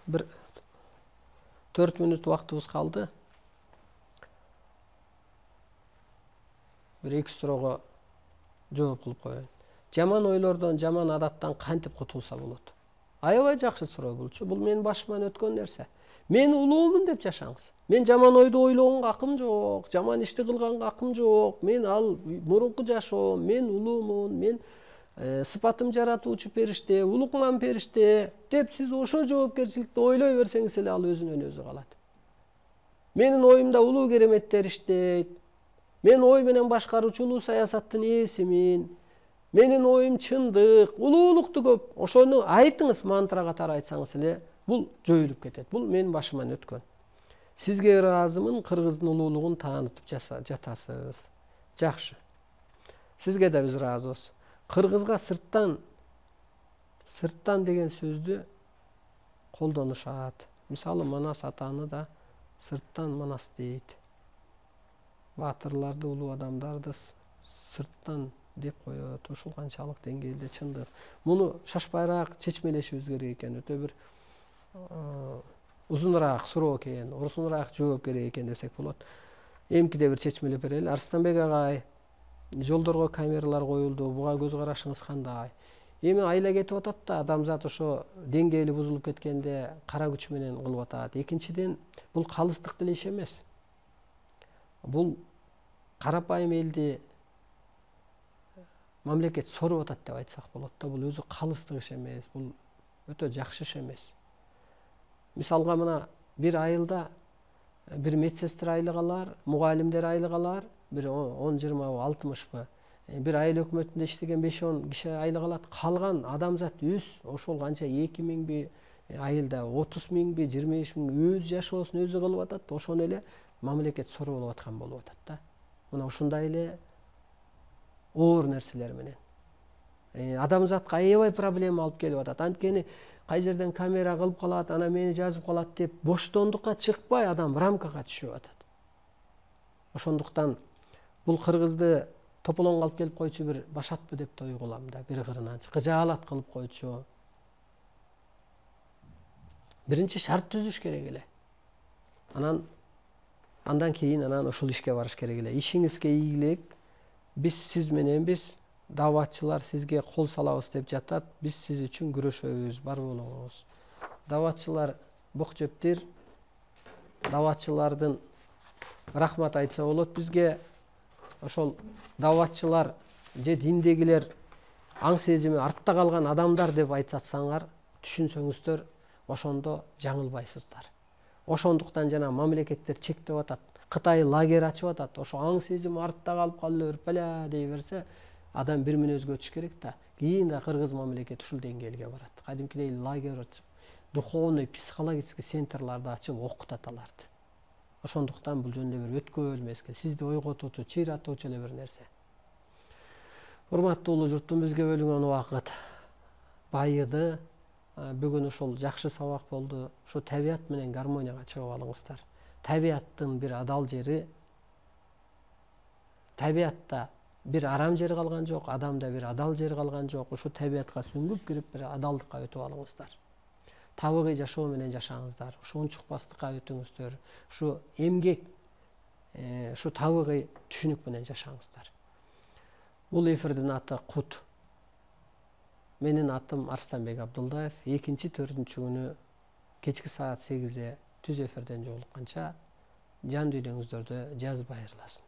Bir 4 minut vaqtыбыз kaldı. Bir 2 суроо жооп кылып коеюн. Жаман ойлордон, жаман адаттан кантип кутулса болот? Аябай жакшы суроо болчу. Бул менин башыман өткөн нерсе. Мен улуумун деп жашаңыз. Мен жаман ойду ойлогонго акым жок, жаман ишти кылганга акым жок. Мен ал мурунку жашоом, мен улуумун, мен сыпатым жаратуучу периште, улукман периште деп сиз ошо жоопкерчиликти ойлой берсеңиз эле ал өзүнөн өзү калат. Менин оюмда улуу кереметтер иштейт. Мен ой менен башкаруучу улуу саясаттын ээсимин. Менин оюм чындык, улуулукту көп. Ошону айтыңыз, мантра катары айтсаңыз эле, бул жоюлуп кетет. Бул менин башыман өткөн. Сизге ыраазымын, кыргыздын улуулугун таанытып жатасыз. Жакшы. Сизге да биз ыраазыбыз. Кыргызга сырттан деген сөздү колдонушат. Мисалы, Манас атаны да сырттан Манас дейт. Батырларды, улуу адамдарды сырттан деп коет. Ушул канчалык деңгээлде чындык. Муну шашпайраак чечмелешибиз керек экен. Өтө бир узунураак суроо экен, узунураак жооп керек экен десек болот. Эмкиде бир чечмелеп берели. Арыстанбек агай, жолдорго камералар коюлду. Буга көз карашыңыз кандай? Эми айла кетип атат да, адамзат ошо деңгээли бузулуп кеткенде кара күч менен кылып атат. Экинчиден, бул калыстык деле иш эмес. Бул карапайым элди мамлекет соруп атат деп айтсак болот да. Бул өзү калыстык иш эмес, бул өтө жакшы иш эмес. Мисалга мына бир айылда бир медсестер айлык алар, мугалимдер айлык алар, бир 10-20 60 бир айыл өкмөтүндө иштеген 5-10 киши айлык алат. Калган адамзат ошол канча 2000 айылда 30 000 25 000 өз жашоосун өзү кылып атат. Ошону эле мамлекет соруп алып аткан болуп атат да. Мына ушундай эле оор нерселер менен адамзатка аябай проблема алып келип атат. Анткени кай жерден камера кылып калат, ана мени жазып калат деп боштондукка чыкпай адам рамкага түшүп атат. Ошондуктан бул кыргызды тополоңго алып келип койчу бир башатпы деп да уйгулам да, бир кырынан кыжаалат кылып койчу. Биринчи шарт түзүш керек эле. Андан кийин ушул ишке барыш керек эле. Ишиңизге ийгилик. Сиз менен биз даватчылар сизге кол салабыз деп жатат. Биз сиз үчүн күрөшөбүз, бар болуңуз. Даватчылар бук жептир. Даватчылардын рахмат айтса болот бизге. Ошол даватчылар же диндегилер аң сезими артта калган адамдар деп айтсаңар, түшүнсөңүздөр, ошондо жаңылбайсыздар. Ошондуктан жана мамлекеттер чектеп атат. Кытай лагерь ачып атат. Ошо аң сезими артта калып кала берип дей берсе, адам бир мүнөзгө өтүш керек да. Кийин да кыргыз мамлекети ушул деңгээлге барат. Кадимкидей лагерь ачып, духовный, психологический центрларды ачып окутат аларды. Ошондуктан бул жөнүндө бир өткөөл мезгил, сизди ойготуучу, чыйратуучу эле бир нерсе. Урматтуу улуу журтум, бизге бөлүнгөн убакыт байыды. Бүгүн ушул жакшы сабак болду. Ушу табият менен гармонияга чыгып алыңыздар. Табияттын бир адал жери, табиятта бир арам жер калган жок, адамда бир адал жер калган жок. Ушу табиятка сүңгүп кирип бир адалдыкка өтүп алыңыздар. Табыгый жашоо менен жашаңыздар. Ушу унчукпастыкка өтүңүздөр. Ушу эмгек, ушу табыгый түшүнүк менен жашаңыздар. Бул эфирдин аты Кут. Менин атым Арыстанбек Абдулдаев. 2-4 күнү кечки саат 8-де түз эфирден жолукканча жан дүйнөңүздөрдө жазбай айырыласын.